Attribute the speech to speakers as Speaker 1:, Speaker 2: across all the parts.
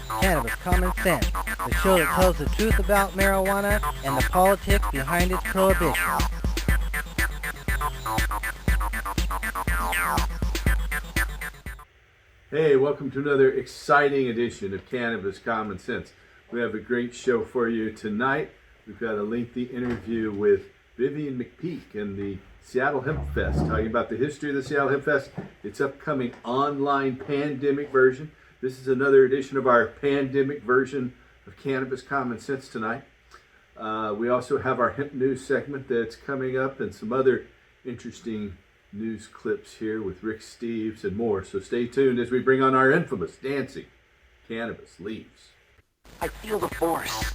Speaker 1: Cannabis Common Sense, the show that tells the truth about marijuana and the politics behind its prohibition.
Speaker 2: Hey, welcome to another exciting edition of Cannabis Common Sense. We have a great show for you tonight. We've got a lengthy interview with Vivian McPeak and the Seattle Hemp Fest, talking about the history of the Seattle Hemp Fest, its upcoming online pandemic version. This is another edition of our pandemic version of Cannabis Common Sense tonight. We also have our hemp news segment that's coming up and some other interesting news clips here with Rick Steves and more. So stay tuned as we bring on our infamous dancing cannabis leaves.
Speaker 1: I feel the force.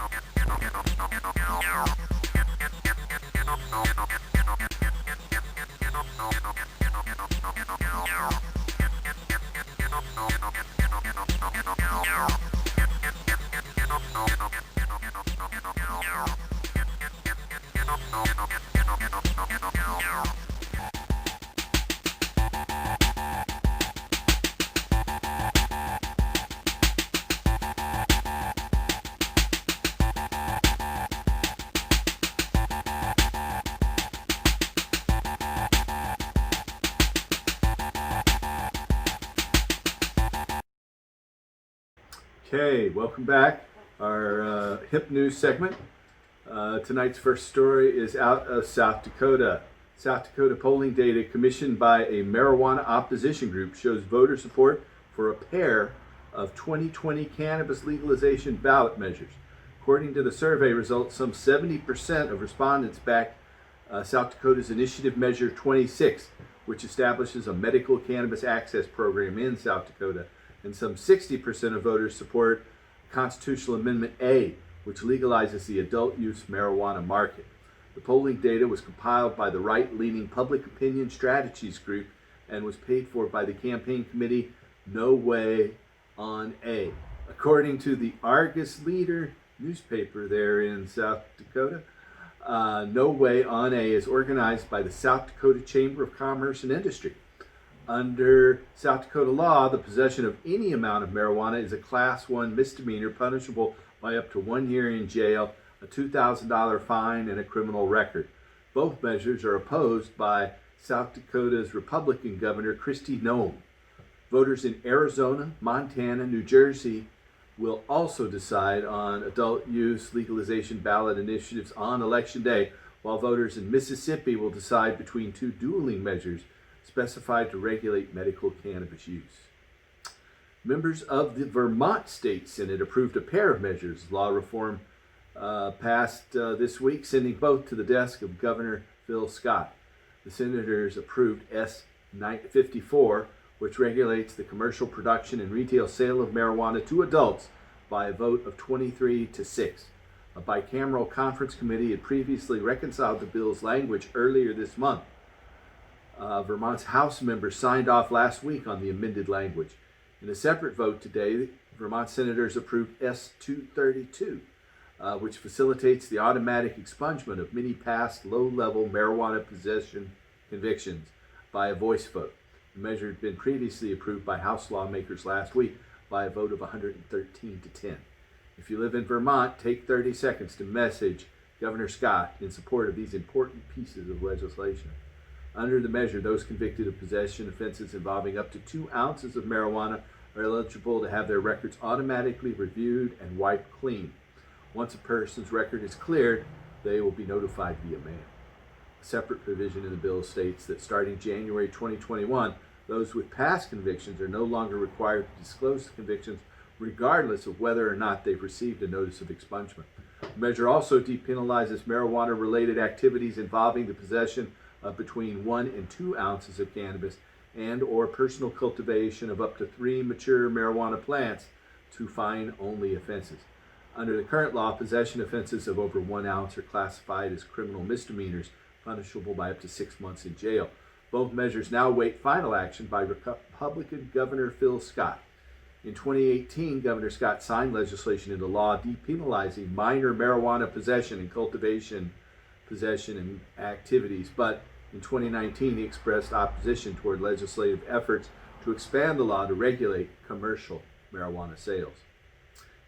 Speaker 2: Okay, welcome back. Our hemp news segment. Tonight's first story is out of South Dakota. South Dakota polling data commissioned by a marijuana opposition group shows voter support for a pair of 2020 cannabis legalization ballot measures. According to the survey results, some 70% of respondents backed South Dakota's Initiative Measure 26, which establishes a medical cannabis access program in South Dakota, and some 60% of voters support Constitutional Amendment A, which legalizes the adult use marijuana market. The polling data was compiled by the right-leaning Public Opinion Strategies Group and was paid for by the campaign committee No Way on A. According to the Argus Leader newspaper there in South Dakota, No Way on A is organized by the South Dakota Chamber of Commerce and Industry. Under South Dakota law, the possession of any amount of marijuana is a Class 1 misdemeanor punishable by up to 1 year in jail, a $2,000 fine, and a criminal record. Both measures are opposed by South Dakota's Republican Governor Kristi Noem. Voters in Arizona, Montana, New Jersey will also decide on adult use legalization ballot initiatives on Election Day, while voters in Mississippi will decide between two dueling measures specified to regulate medical cannabis use. Members of the Vermont State Senate approved a pair of measures. Law reform passed this week, sending both to the desk of Governor Phil Scott. The senators approved S 54, which regulates the commercial production and retail sale of marijuana to adults by a vote of 23 to 6. A bicameral conference committee had previously reconciled the bill's language earlier this month. Vermont's House members signed off last week on the amended language. In a separate vote today, Vermont senators approved S 232, which facilitates the automatic expungement of many past low-level marijuana possession convictions by a voice vote. The measure had been previously approved by House lawmakers last week by a vote of 113 to 10. If you live in Vermont, take 30 seconds to message Governor Scott in support of these important pieces of legislation. Under the measure, those convicted of possession offenses involving up to 2 ounces of marijuana are eligible to have their records automatically reviewed and wiped clean. Once a person's record is cleared, they will be notified via mail. A separate provision in the bill states that starting January 2021, those with past convictions are no longer required to disclose the convictions regardless of whether or not they've received a notice of expungement. The measure also depenalizes marijuana-related activities involving the possession of between 1 and 2 ounces of cannabis and or personal cultivation of up to 3 mature marijuana plants to fine-only offenses. Under the current law, possession offenses of over 1 ounce are classified as criminal misdemeanors, punishable by up to 6 months in jail. Both measures now await final action by Republican Governor Phil Scott. In 2018, Governor Scott signed legislation into law depenalizing minor marijuana possession and cultivation, possession, and activities, but in 2019, he expressed opposition toward legislative efforts to expand the law to regulate commercial marijuana sales.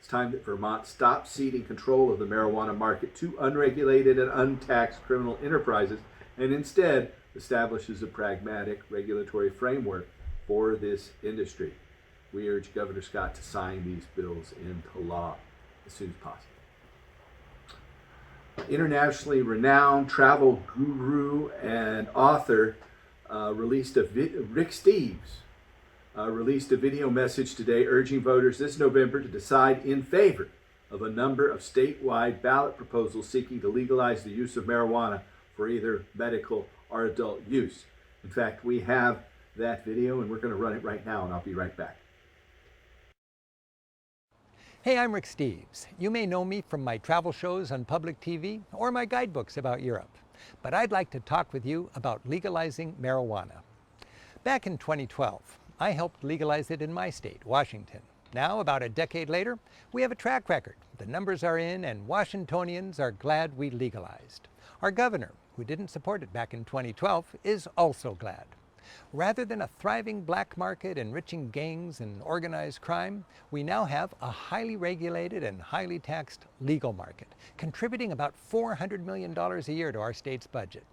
Speaker 2: It's time that Vermont stops ceding control of the marijuana market to unregulated and untaxed criminal enterprises and instead establishes a pragmatic regulatory framework for this industry. We urge Governor Scott to sign these bills into law as soon as possible. Internationally renowned travel guru and author Rick Steves released a video message today urging voters this November to decide in favor of a number of statewide ballot proposals seeking to legalize the use of marijuana for either medical or adult use. In fact, we have that video and we're going to run it right now, and I'll be right back.
Speaker 3: Hey, I'm Rick Steves. You may know me from my travel shows on public TV or my guidebooks about Europe. But I'd like to talk with you about legalizing marijuana. Back in 2012, I helped legalize it in my state, Washington. Now, about a decade later, we have a track record. The numbers are in, and Washingtonians are glad we legalized. Our governor, who didn't support it back in 2012, is also glad. Rather than a thriving black market enriching gangs and organized crime, we now have a highly regulated and highly taxed legal market, contributing about $400 million a year to our state's budget.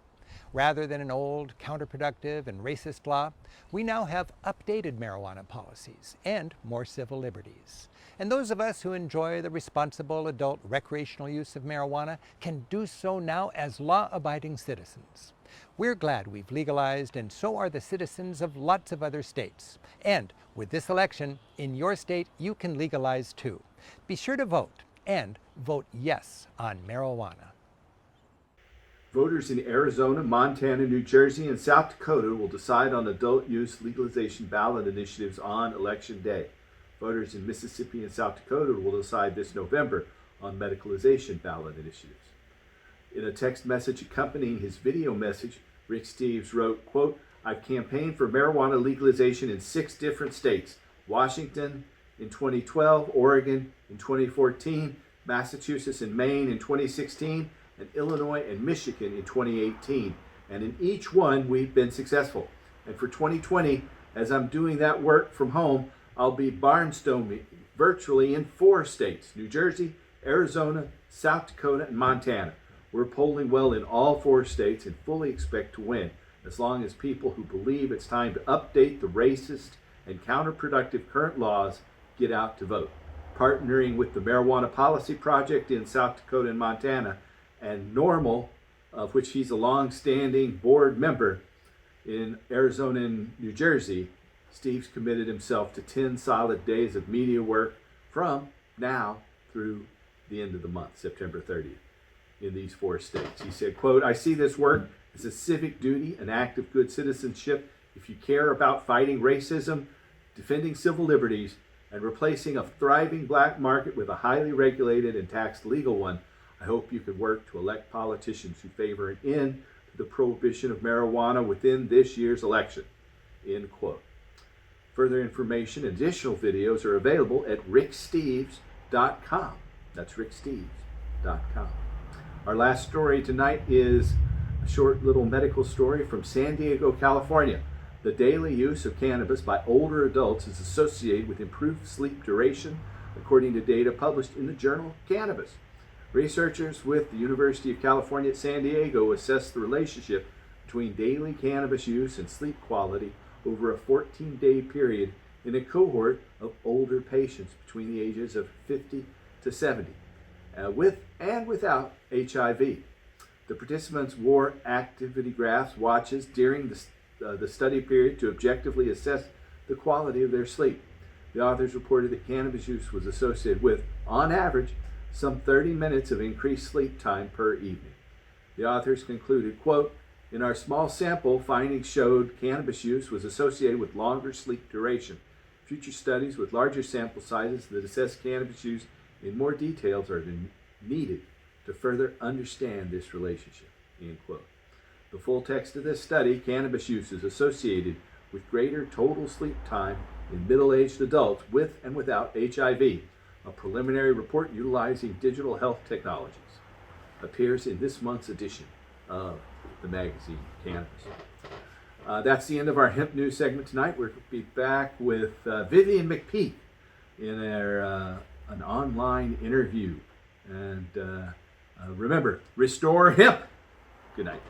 Speaker 3: Rather than an old, counterproductive, and racist law, we now have updated marijuana policies and more civil liberties. And those of us who enjoy the responsible adult recreational use of marijuana can do so now as law-abiding citizens. We're glad we've legalized, and so are the citizens of lots of other states. And with this election, in your state, you can legalize too. Be sure to vote, and vote yes on marijuana.
Speaker 2: Voters in Arizona, Montana, New Jersey, and South Dakota will decide on adult use legalization ballot initiatives on Election Day. Voters in Mississippi and South Dakota will decide this November on medicalization ballot initiatives. In a text message accompanying his video message, Rick Steves wrote, quote, "I've campaigned for marijuana legalization in 6 different states: Washington in 2012, Oregon in 2014, Massachusetts and Maine in 2016, and Illinois and Michigan in 2018. And in each one, we've been successful. And for 2020, as I'm doing that work from home, I'll be barnstorming virtually in 4 states: New Jersey, Arizona, South Dakota, and Montana. We're polling well in all 4 states and fully expect to win, as long as people who believe it's time to update the racist and counterproductive current laws get out to vote." Partnering with the Marijuana Policy Project in South Dakota and Montana, and Normal, of which he's a long-standing board member in Arizona and New Jersey, Steves committed himself to 10 solid days of media work from now through the end of the month, September 30th, in these 4 states. He said, quote, "I see this work as a civic duty, an act of good citizenship. If you care about fighting racism, defending civil liberties, and replacing a thriving black market with a highly regulated and taxed legal one, I hope you could work to elect politicians who favor an end to the prohibition of marijuana within this year's election." End quote. Further information and additional videos are available at ricksteves.com. That's ricksteves.com. Our last story tonight is a short little medical story from San Diego, California. The daily use of cannabis by older adults is associated with improved sleep duration, according to data published in the journal Cannabis. Researchers with the University of California at San Diego assessed the relationship between daily cannabis use and sleep quality over a 14-day period in a cohort of older patients between the ages of 50 to 70, with and without HIV. The participants wore activity graphs watches during the study period to objectively assess the quality of their sleep. The authors reported that cannabis use was associated with, on average, some 30 minutes of increased sleep time per evening. The authors concluded, quote, "In our small sample, findings showed cannabis use was associated with longer sleep duration. Future studies with larger sample sizes that assess cannabis use in more details are needed to further understand this relationship." End quote. The full text of this study, cannabis use is associated with greater total sleep time in middle-aged adults with and without HIV. A preliminary report utilizing digital health technologies appears in this month's edition of the magazine Cannabis. That's the end of our Hemp News segment tonight. We'll be back with Vivian McPeak in our an online interview. And remember, restore hemp. Good night.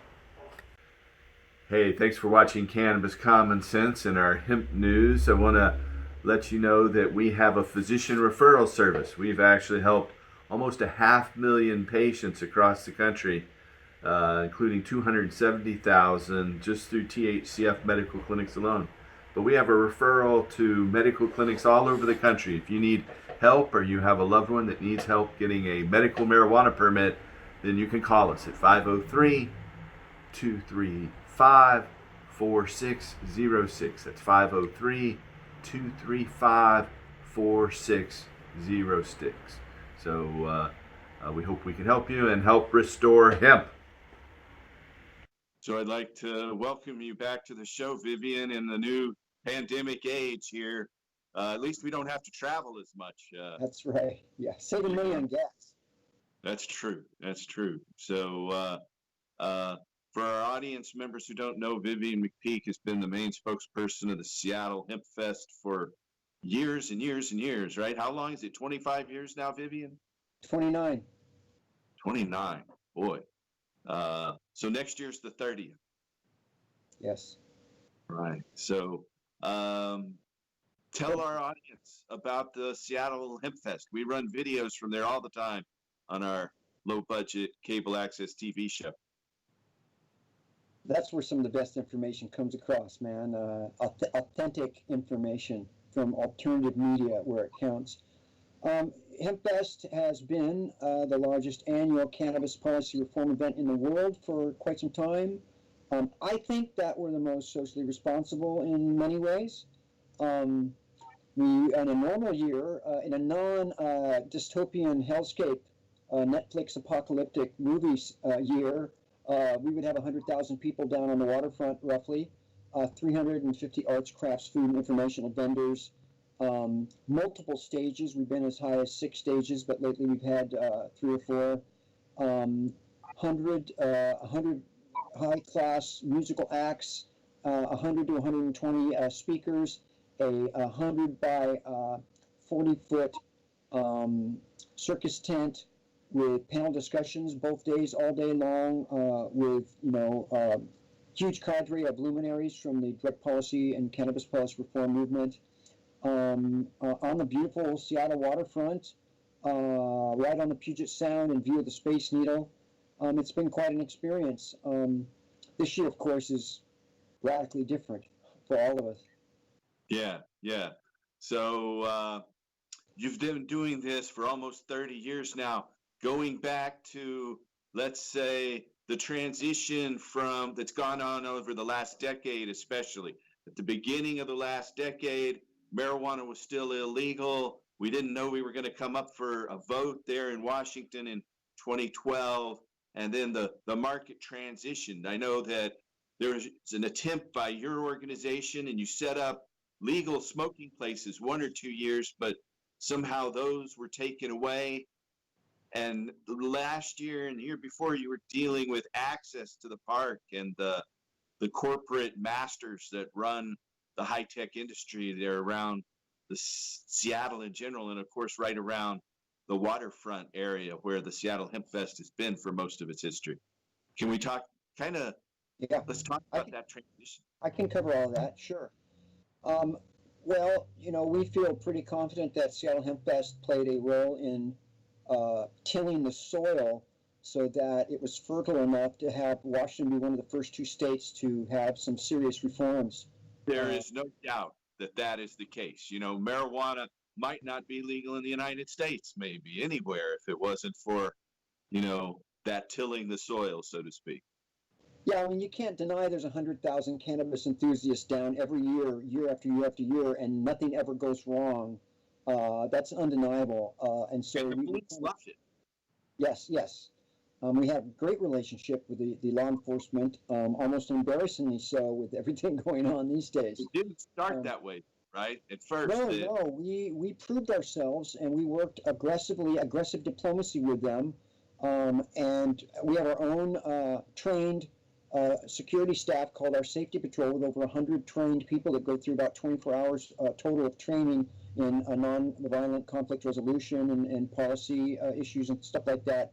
Speaker 2: Hey, thanks for watching Cannabis Common Sense and our hemp news. I want to let you know that we have a physician referral service. We've actually helped almost 500,000 patients across the country, including 270,000 just through THCF medical clinics alone. But we have a referral to medical clinics all over the country. If you need help or you have a loved one that needs help getting a medical marijuana permit, then you can call us at 503-235-4606. That's 503-235-4606. So we hope we can help you and help restore hemp. So I'd like to welcome you back to the show, Vivian, in the new pandemic age here. At least we don't have to travel as much.
Speaker 4: That's right. Yeah, saving money on gas.
Speaker 2: That's true. That's true. So for our audience members who don't know, Vivian McPeak has been the main spokesperson of the Seattle Hemp Fest for years and years and years, right? How long is it? 25 years now, Vivian?
Speaker 4: 29.
Speaker 2: 29. Boy. So next year's the 30th.
Speaker 4: Yes.
Speaker 2: Right. So tell our audience about the Seattle Hemp Fest. We run videos from there all the time on our low budget cable access TV show.
Speaker 4: That's where some of the best information comes across, man. Authentic information from alternative media where it counts. Hemp Fest has been the largest annual cannabis policy reform event in the world for quite some time. I think that we're the most socially responsible in many ways. In a normal year, in a non-dystopian hellscape, Netflix apocalyptic movies year, we would have 100,000 people down on the waterfront, roughly, 350 arts, crafts, food, and informational vendors, multiple stages. We've been as high as 6 stages, but lately we've had 3 or 4. 100 high-class musical acts, 100 to 120 speakers, a 100 by 40-foot circus tent with panel discussions both days, all day long, with huge cadre of luminaries from the drug policy and cannabis policy reform movement. On the beautiful Seattle waterfront, right on the Puget Sound in view of the Space Needle. It's been quite an experience. This year, of course, is radically different for all of us.
Speaker 2: Yeah. So you've been doing this for almost 30 years now, going back to, let's say, the transition that's gone on over the last decade, especially. At the beginning of the last decade, marijuana was still illegal. We didn't know we were going to come up for a vote there in Washington in 2012. And then the market transitioned. I know that there was an attempt by your organization, and you set up legal smoking places 1 or 2 years, but somehow those were taken away. And last year and the year before, you were dealing with access to the park and the corporate masters that run the high-tech industry there around the Seattle in general, and of course right around the waterfront area where the Seattle Hemp Fest has been for most of its history. Can we talk let's talk about that transition.
Speaker 4: I can cover all of that, sure. Well, we feel pretty confident that Seattle Hemp Fest played a role in tilling the soil so that it was fertile enough to have Washington be one of the first 2 states to have some serious reforms.
Speaker 2: There is no doubt that is the case. Marijuana might not be legal in the United States, maybe anywhere, if it wasn't for, that tilling the soil, so to speak.
Speaker 4: Yeah, I mean, you can't deny there's 100,000 cannabis enthusiasts down every year, year after year after year, and nothing ever goes wrong. That's undeniable. And so
Speaker 2: the police love it.
Speaker 4: Yes. We have a great relationship with the law enforcement, almost embarrassingly so with everything going on these days.
Speaker 2: It didn't start that way, right? At first.
Speaker 4: No, we proved ourselves, and we worked aggressive diplomacy with them, and we have our own trained security staff called our Safety Patrol with over 100 trained people that go through about 24 hours total of training in non-violent conflict resolution and policy issues and stuff like that.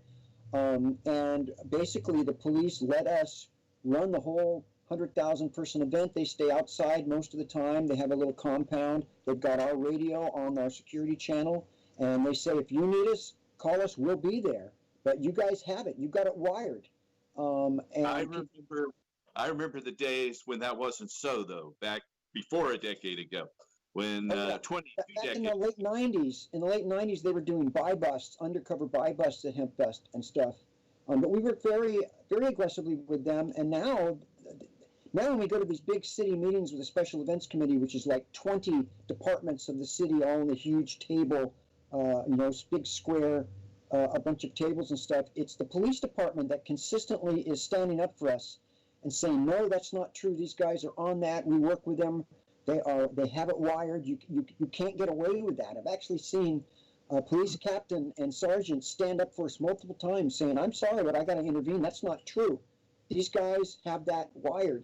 Speaker 4: And basically, the police let us run the whole 100,000 person event. They stay outside most of the time. They have a little compound. They've got our radio on our security channel, and they say, if you need us, call us. We'll be there. But you guys have it. You got it wired. And
Speaker 5: I remember the days when that wasn't so, though, back before a decade ago, when
Speaker 4: back
Speaker 5: 22 decades.
Speaker 4: in the late 90s. In the late 90s, they were doing buy busts, undercover buy busts at Hemp Fest and stuff. But we worked very, very aggressively with them. And now when we go to these big city meetings with the Special Events Committee, which is like 20 departments of the city all in a huge table, big square, a bunch of tables and stuff, it's the police department that consistently is standing up for us and saying, no, that's not true. These guys are on that. We work with them. They have it wired. You can't get away with that. I've actually seen police captain and sergeant stand up for us multiple times saying, I'm sorry, but I got to intervene. That's not true. These guys have that wired.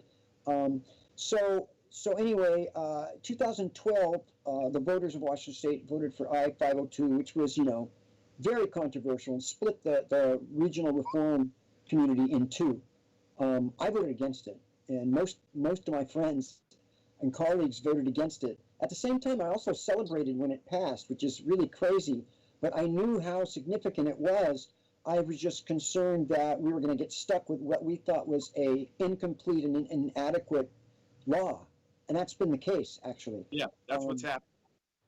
Speaker 4: So anyway, 2012, the voters of Washington State voted for I-502, which was, very controversial and split the regional reform community in two. I voted against it, and most of my friends and colleagues voted against it. At the same time, I also celebrated when it passed, which is really crazy, but I knew how significant it was. I was just concerned that we were going to get stuck with what we thought was a incomplete and inadequate law, and that's been the case, actually.
Speaker 5: Yeah, that's what's happened.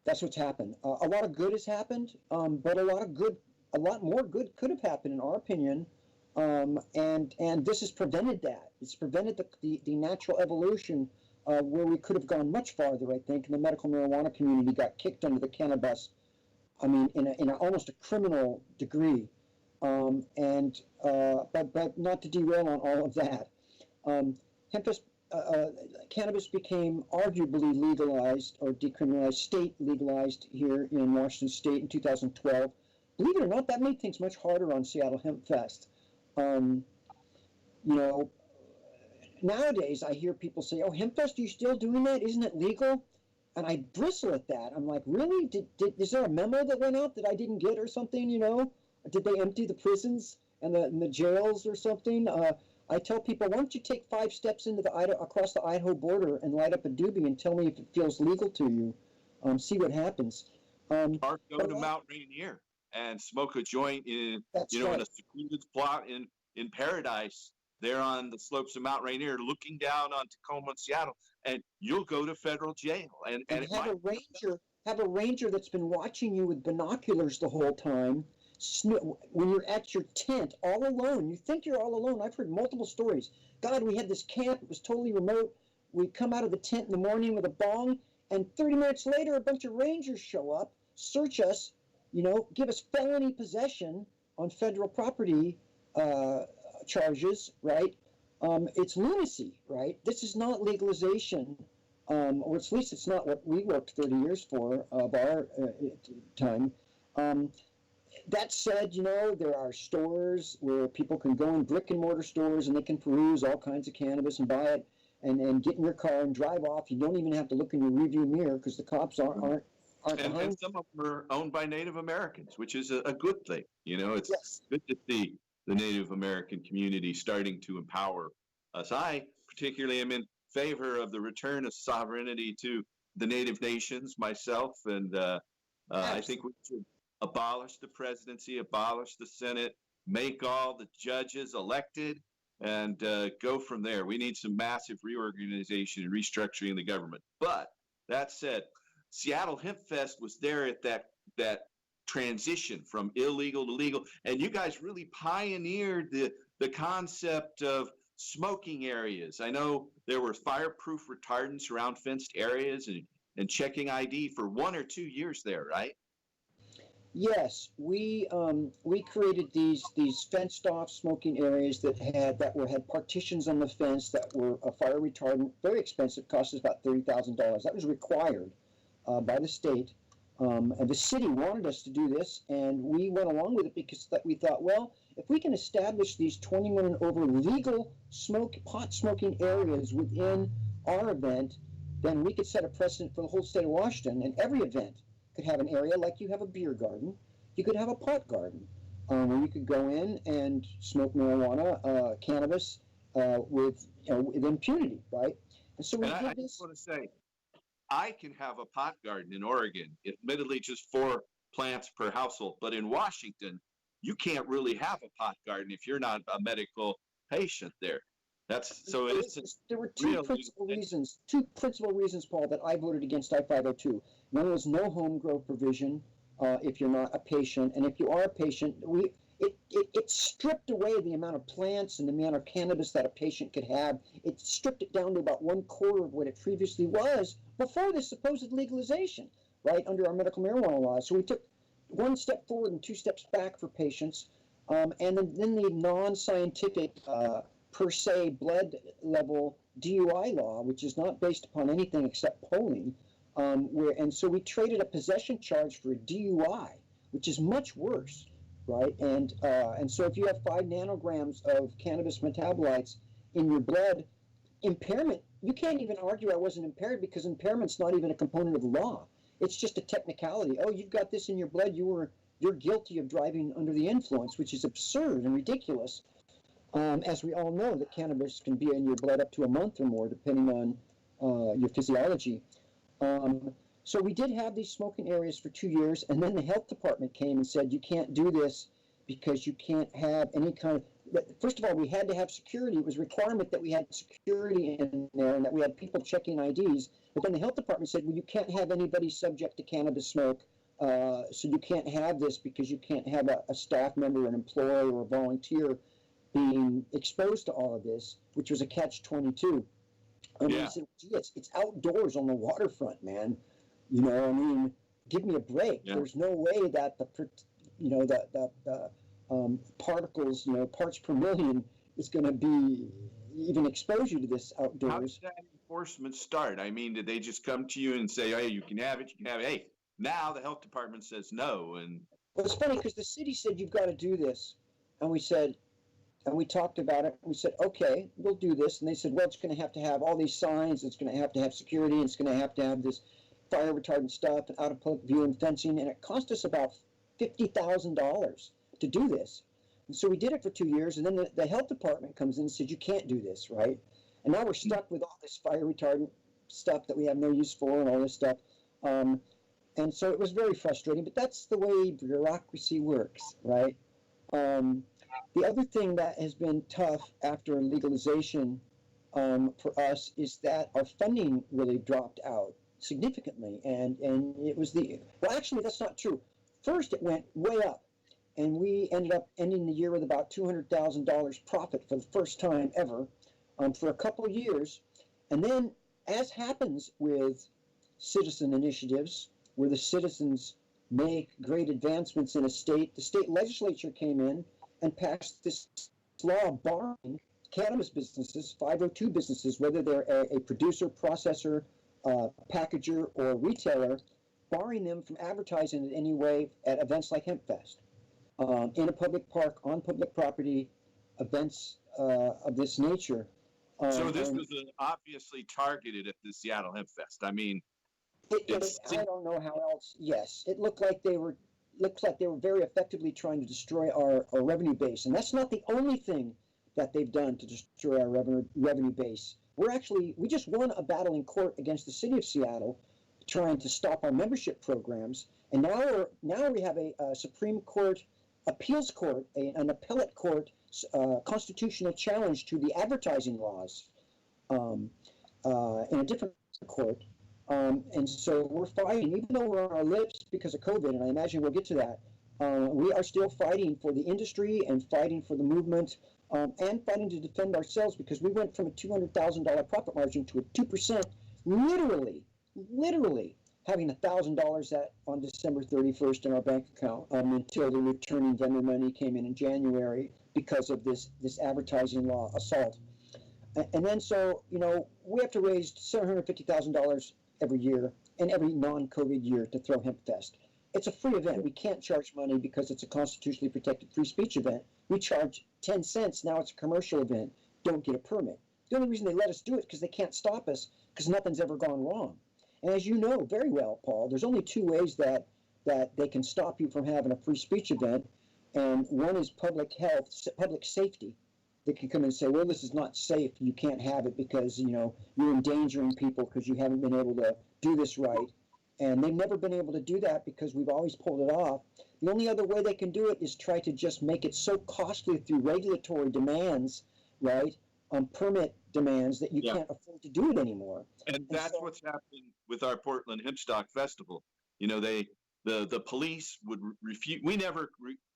Speaker 4: That's what's happened. A lot of good has happened, but a lot more good could have happened, in our opinion. And this has prevented that. It's prevented the natural evolution where we could have gone much farther, I think, and the medical marijuana community got kicked under the cannabis, in almost a criminal degree. But not to derail on all of that. Cannabis became arguably legalized or decriminalized, state legalized here in Washington State in 2012. Believe it or not, that made things much harder on Seattle Hemp Fest. Nowadays I hear people say, "Oh, Hemp Fest, are you still doing that? Isn't it legal?" And I bristle at that. I'm like, really? Is there a memo that went out that I didn't get or something? Did they empty the prisons and the jails or something? I tell people, why don't you take 5 steps into across the Idaho border and light up a doobie and tell me if it feels legal to you. See what happens.
Speaker 5: Or go to Mount Rainier and smoke a joint in
Speaker 4: right.
Speaker 5: in a secluded plot in Paradise, there on the slopes of Mount Rainier, looking down on Tacoma and Seattle, and you'll go to federal jail. And
Speaker 4: have a ranger that's been watching you with binoculars the whole time. When you're at your tent all alone, you think you're all alone. I've heard multiple stories. God, we had this camp. It was totally remote. We come out of the tent in the morning with a bong, and 30 minutes later, a bunch of rangers show up, search us, give us felony possession on federal property charges, right? It's lunacy, right? This is not legalization, or at least it's not what we worked 30 years for of our time. That said, there are stores where people can go in, brick and mortar stores, and they can peruse all kinds of cannabis and buy it and get in your car and drive off. You don't even have to look in your rearview mirror because the cops aren't
Speaker 5: and some of them are owned by Native Americans, which is a good thing. It's good to see the Native American community starting to empower us. I particularly am in favor of the return of sovereignty to the Native nations myself, and I think we should abolish the presidency, abolish the Senate, make all the judges elected, and go from there. We need some massive reorganization and restructuring of the government. But that said, Seattle Hemp Fest was there at that transition from illegal to legal, and you guys really pioneered the concept of smoking areas. I know there were fireproof retardants around fenced areas and checking ID for 1 or 2 years there, right?
Speaker 4: Yes, we created these fenced off smoking areas that had partitions on the fence that were a fire retardant, very expensive, cost us about $30,000. That was required by the state, and the city wanted us to do this, and we went along with it because we thought, well, if we can establish these 21 and over legal pot smoking areas within our event, then we could set a precedent for the whole state of Washington and every event. could have an area like you have a beer garden. You could have a pot garden where you could go in and smoke marijuana, cannabis with impunity, right? And so we
Speaker 5: And I
Speaker 4: did
Speaker 5: just
Speaker 4: this.
Speaker 5: want to say, I can have a pot garden in Oregon, admittedly just 4 plants per household, but in Washington, you can't really have a pot garden if you're not a medical patient there. That's so it's
Speaker 4: There were
Speaker 5: real.
Speaker 4: two principal reasons, Paul, that I voted against I-502. One was no home grow provision if you're not a patient, and if you are a patient, it stripped away the amount of plants and the amount of cannabis that a patient could have. It stripped it down to about 1/4 of what it previously was before this supposed legalization, right, under our medical marijuana laws. So we took 1 step forward and 2 steps back for patients, and then the non-scientific per se blood level DUI law, which is not based upon anything except polling, and so we traded a possession charge for a DUI, which is much worse, right? And so if you have 5 nanograms of cannabis metabolites in your blood, impairment, you can't even argue I wasn't impaired because impairment's not even a component of the law. It's just a technicality. Oh, you've got this in your blood, you're guilty of driving under the influence, which is absurd and ridiculous. As we all know, that cannabis can be in your blood up to a month or more, depending on your physiology. So we did have these smoking areas for 2 years, and then the health department came and said, you can't do this because you can't have any kind of, first of all, we had to have security. It was a requirement that we had security in there and that we had people checking IDs. But then the health department said, well, you can't have anybody subject to cannabis smoke, so you can't have this because you can't have a staff member, an employee, or a volunteer being exposed to all of this, which was a catch-22. And we said, gee, it's outdoors on the waterfront, man. You know, I mean, give me a break. Yeah. There's no way that the particles, parts per million is going to be even exposure to this outdoors.
Speaker 5: How did that enforcement start? I mean, did they just come to you and say, hey, you can have it, you can have it? Hey, now the health department says no. And
Speaker 4: well, it's funny because the city said, you've got to do this. And we said, and we talked about it. We said, okay, we'll do this. And they said, well, it's going to have all these signs. It's going to have security. It's going to have this fire retardant stuff and out of public view and fencing. And it cost us about $50,000 to do this. And so we did it for 2 years. And then the health department comes in and said, you can't do this, right? And now we're stuck with all this fire retardant stuff that we have no use for and all this stuff. And so it was very frustrating. But that's the way bureaucracy works, right? The other thing that has been tough after legalization for us is that our funding really dropped out significantly. And it was well, actually, that's not true. First, it went way up. And we ended up ending the year with about $200,000 profit for the first time ever for a couple of years. And then, as happens with citizen initiatives, where the citizens make great advancements in a state, the state legislature came in and passed this law barring cannabis businesses, 502 businesses, whether they're a producer, processor, packager, or retailer, barring them from advertising in any way at events like Hemp Fest, in a public park, on public property, events of this nature.
Speaker 5: So this was obviously targeted at the Seattle Hemp Fest. I mean,
Speaker 4: I don't know how else. Yes, it looked like they were very effectively trying to destroy our revenue base, and that's not the only thing that they've done to destroy our revenue base. We just won a battle in court against the city of Seattle, trying to stop our membership programs, and now we have a Supreme Court appeals court, an appellate court constitutional challenge to the advertising laws in a different court. And so we're fighting, even though we're on our lips because of COVID, and I imagine we'll get to that, we are still fighting for the industry and fighting for the movement and fighting to defend ourselves because we went from a $200,000 profit margin to a 2%, literally having $1,000 on December 31st in our bank account until the returning vendor money came in January because of this advertising law assault. And then so, we have to raise $750,000 every year and every non-COVID year to throw Hemp Fest. It's a free event. We can't charge money because it's a constitutionally protected free speech event. We charge 10 cents. Now it's a commercial event. Don't get a permit. The only reason they let us do it is because they can't stop us because nothing's ever gone wrong. And as you know very well, Paul, there's only two ways that they can stop you from having a free speech event, and one is public health, public safety. They can come and say, well, this is not safe. You can't have it because, you're endangering people because you haven't been able to do this right. And they've never been able to do that because we've always pulled it off. The only other way they can do it is try to just make it so costly through regulatory demands, right, on permit demands that you can't afford to do it anymore.
Speaker 5: And that's what's happening with our Portland Hempstock Festival. The police would refuse. We never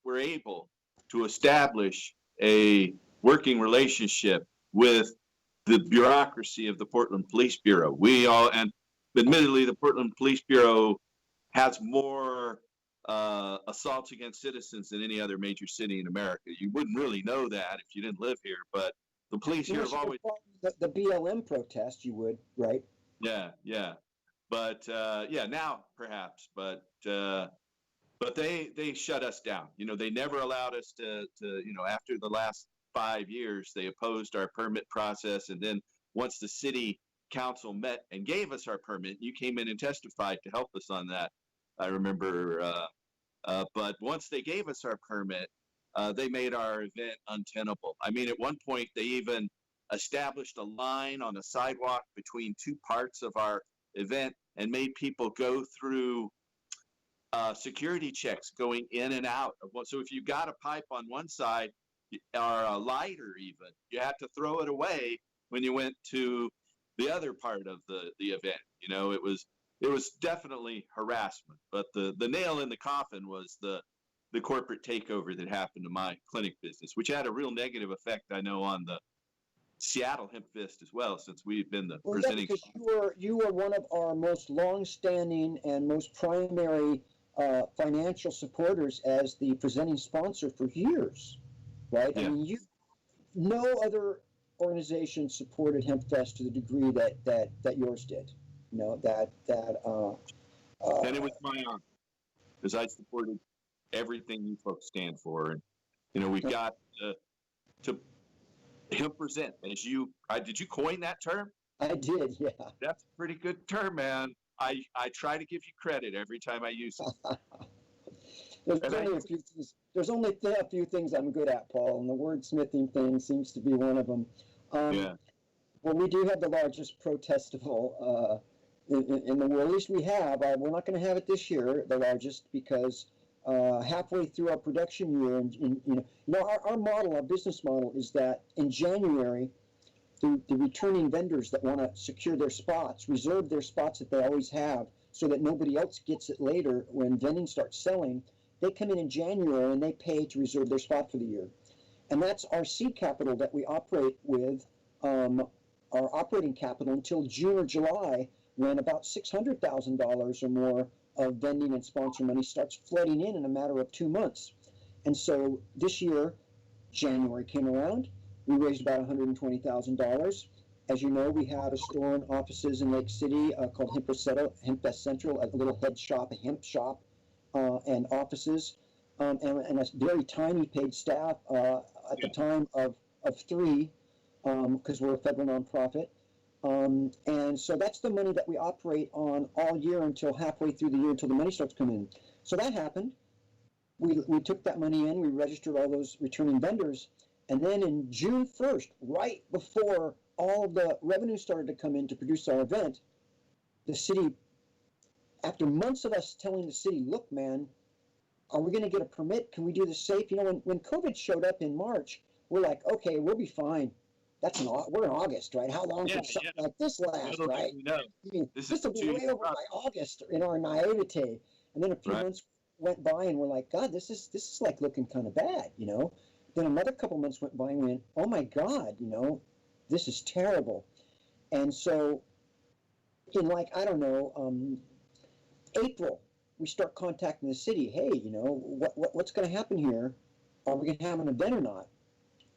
Speaker 5: were able to establish a working relationship with the bureaucracy of the Portland Police Bureau. And admittedly, the Portland Police Bureau has more assaults against citizens than any other major city in America. You wouldn't really know that if you didn't live here, but the police here have always...
Speaker 4: The BLM protest, you would, right?
Speaker 5: Yeah. But now perhaps, but they shut us down. They never allowed us to after the last 5 years, they opposed our permit process. And then once the city council met and gave us our permit, you came in and testified to help us on that. I remember, but once they gave us our permit, they made our event untenable. I mean, at one point, they even established a line on the sidewalk between two parts of our event and made people go through security checks going in and out of one. So if you got a pipe on one side or a lighter even, you had to throw it away when you went to the other part of the event. It was definitely harassment, but the nail in the coffin was the corporate takeover that happened to my clinic business, which had a real negative effect, I know, on the Seattle Hemp Fest as well, since we've been the presenting.
Speaker 4: Because you were one of our most long-standing and most primary financial supporters as the presenting sponsor for years, right?
Speaker 5: Yeah.
Speaker 4: I mean, no other organization supported Hemp Fest to the degree that yours did. And
Speaker 5: it was my honor, because I supported everything you folks stand for, and we've got to Hemp present. Did you coin that term?
Speaker 4: I did, yeah.
Speaker 5: That's a pretty good term, man. I try to give you credit every time I use it.
Speaker 4: There's only a few things I'm good at, Paul, and the wordsmithing thing seems to be one of them. Well, we do have the largest protestival in the world. At least we have. We're not going to have it this year, the largest, because halfway through our production year, our model, our business model, is that in January, the returning vendors that want to secure their spots, reserve their spots that they always have, so that nobody else gets it later when vending starts selling. They come in January and they pay to reserve their spot for the year, and that's our seed capital that we operate with, our operating capital, until June or July, when about $600,000 or more of vending and sponsor money starts flooding in a matter of 2 months. And so this year, January came around, we raised about $120,000. As you know, we had a store and offices in Lake City called Hemp Central, a little head shop, a hemp shop, and offices, and a very tiny paid staff at the time of 3, because we're a federal nonprofit. And so that's the money that we operate on all year until halfway through the year, until the money starts coming in. So that happened. We took that money in, we registered all those returning vendors, and then in June 1st, right before all of the revenue started to come in to produce our event, the city, after months of us telling the city, look, man, are we going to get a permit? Can we do this safe? When COVID showed up in March, we're like, okay, we'll be fine. We're in August, right? How long can something like this last, right? I mean, this will be way over by August in our naivete. And then a few months went by, and we're like, God, this is like looking kind of bad, Then another couple months went by, and we went, oh my God, this is terrible. And so, in April, we start contacting the city. Hey, what's going to happen here? Are we going to have an event or not?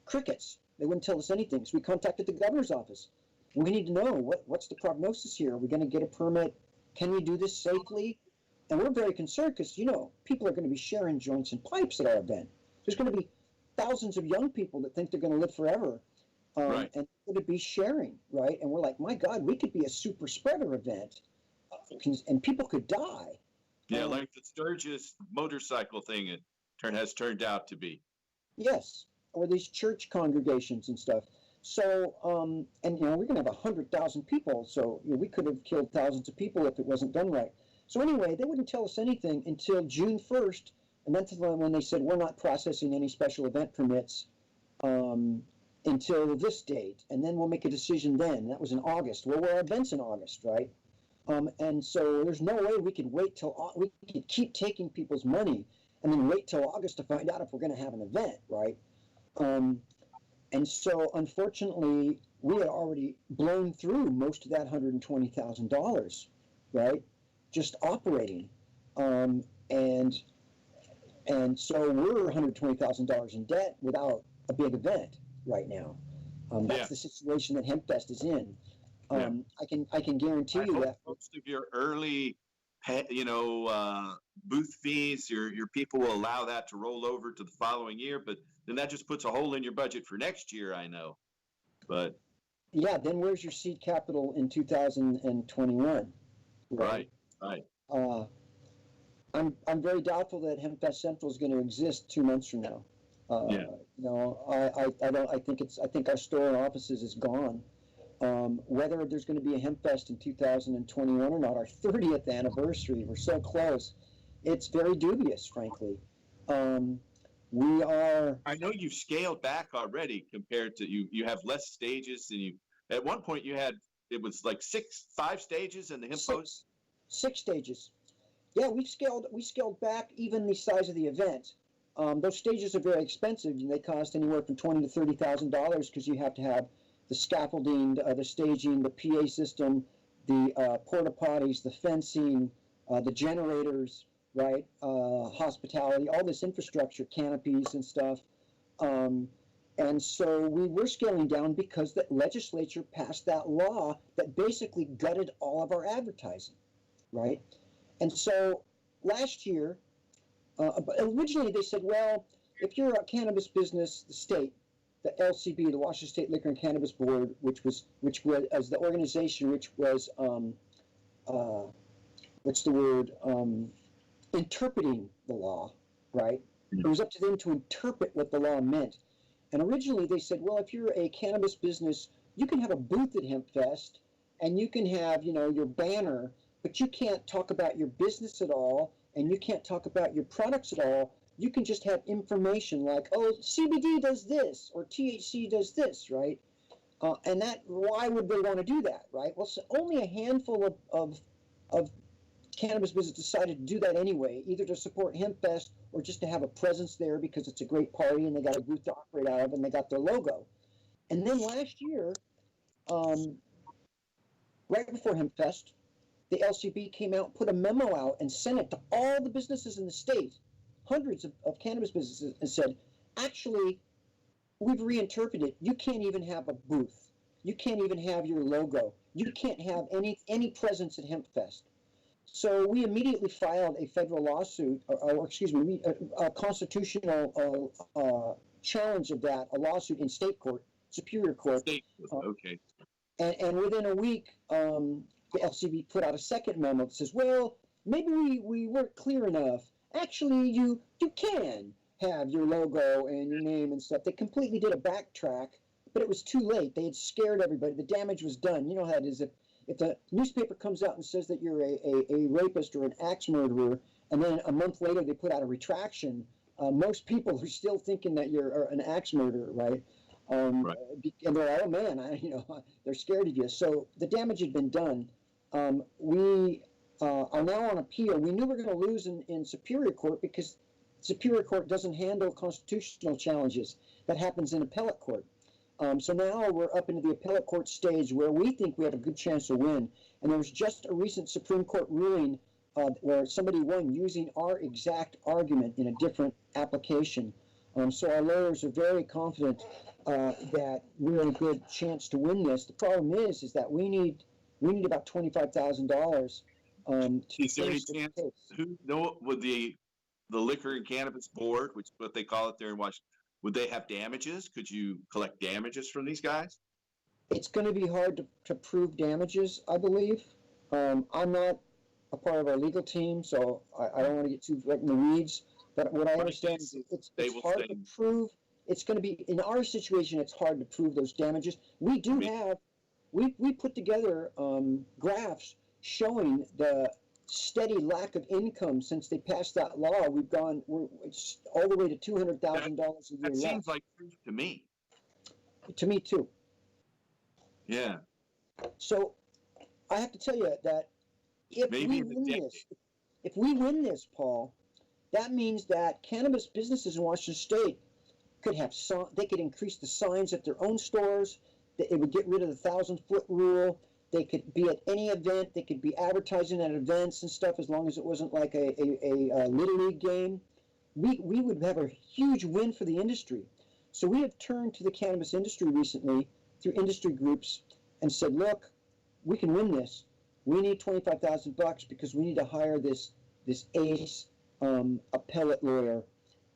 Speaker 4: Crickets. They wouldn't tell us anything. So we contacted the governor's office. We need to know what's the prognosis here. Are we going to get a permit? Can we do this safely? And we're very concerned because, people are going to be sharing joints and pipes at our event. There's going to be thousands of young people that think they're going to live forever. And they're going to be sharing, right? And we're like, my God, we could be a super spreader event. and people could die.
Speaker 5: Yeah, like the Sturgis motorcycle thing has turned out to be.
Speaker 4: Yes, or these church congregations and stuff. So, and we're going to have 100,000 people, so we could have killed thousands of people if it wasn't done right. So anyway, they wouldn't tell us anything until June 1st, and that's when they said, we're not processing any special event permits until this date, and then we'll make a decision then. That was in August. Well, our event's in August, right? And so there's no way we could wait we could keep taking people's money and then wait till August to find out if we're going to have an event, right? And so unfortunately, we had already blown through most of that $120,000, right? Just operating. And so we're $120,000 in debt without a big event right now. That's the situation that HempFest is in. I can guarantee you that
Speaker 5: most of your early, booth fees, your people will allow that to roll over to the following year, but then that just puts a hole in your budget for next year, I know. But
Speaker 4: yeah, then where's your seed capital in 2021?
Speaker 5: Right.
Speaker 4: I'm very doubtful that HempFest Central is going to exist 2 months from now. I think our store and offices is gone. Whether there's going to be a HempFest in 2021 or not, our 30th anniversary, we're so close. It's very dubious, frankly. I
Speaker 5: know you've scaled back already compared to you have less stages than you. At one point it was like 5 stages in the Hemp Post.
Speaker 4: 6 stages. Yeah, we scaled back even the size of the event. Those stages are very expensive, and they cost anywhere from $20,000 to $30,000 because you have to have the scaffolding, the staging, the PA system, the porta potties, the fencing, the generators, right? Hospitality, all this infrastructure, canopies and stuff. And so we were scaling down because the legislature passed that law that basically gutted all of our advertising, right? And so last year, originally they said, well, if you're a cannabis business, the state, the LCB, the Washington State Liquor and Cannabis Board, which was as the organization which was interpreting the law, right? It was up to them to interpret what the law meant. And originally they said, well, if you're a cannabis business, you can have a booth at HempFest and you can have, your banner, but you can't talk about your business at all, and you can't talk about your products at all. You can just have information like, oh, CBD does this, or THC does this, right? And why would they want to do that, right? Well, so only a handful of cannabis businesses decided to do that anyway, either to support HempFest or just to have a presence there because it's a great party and they got a booth to operate out of and they got their logo. And then last year, right before HempFest, the LCB came out, put a memo out, and sent it to all the businesses in the state, hundreds of cannabis businesses, and said, actually, we've reinterpreted it. You can't even have a booth. You can't even have your logo. You can't have any presence at HempFest. So we immediately filed a federal lawsuit, a constitutional challenge of that, a lawsuit in state court, Superior Court.
Speaker 5: Okay.
Speaker 4: And within a week, the LCB put out a second memo that says, well, maybe we weren't clear enough. Actually, you can have your logo and your name and stuff. They completely did a backtrack, but it was too late. They had scared everybody. The damage was done. You know how it is. If the newspaper comes out and says that you're a rapist or an axe murderer, and then a month later they put out a retraction, most people are still thinking that you're an axe murderer, right?
Speaker 5: Right.
Speaker 4: And they're like, oh man, they're scared of you. So the damage had been done. We are now on appeal. We knew we were going to lose in Superior Court because Superior Court doesn't handle constitutional challenges. That happens in appellate court. So now we're up into the appellate court stage where we think we have a good chance to win. And there was just a recent Supreme Court ruling where somebody won using our exact argument in a different application. So our lawyers are very confident that we're in a good chance to win this. The problem is that we need about $25,000 to
Speaker 5: is there any
Speaker 4: finish the
Speaker 5: chance
Speaker 4: case.
Speaker 5: would the Liquor and Cannabis Board, which is what they call it there in Washington, would they have damages? Could you collect damages from these guys?
Speaker 4: It's going to be hard to prove damages, I believe. I'm not a part of our legal team, so I don't want to get too right in the weeds. But what I understand is it's hard to prove. It's going to be, in our situation, it's hard to prove those damages. We do have, we put together graphs showing the steady lack of income since they passed that law. It's all the way to $200,000 a year.
Speaker 5: That seems like proof to me.
Speaker 4: To me too.
Speaker 5: Yeah.
Speaker 4: So I have to tell you that if we win this, Paul, that means that cannabis businesses in Washington State could have they could increase the signs at their own stores. It would get rid of the 1,000-foot rule. They could be at any event. They could be advertising at events and stuff, as long as it wasn't like a Little League game. We would have a huge win for the industry. So we have turned to the cannabis industry recently through industry groups and said, look, we can win this. We need $25,000 because we need to hire this ace appellate lawyer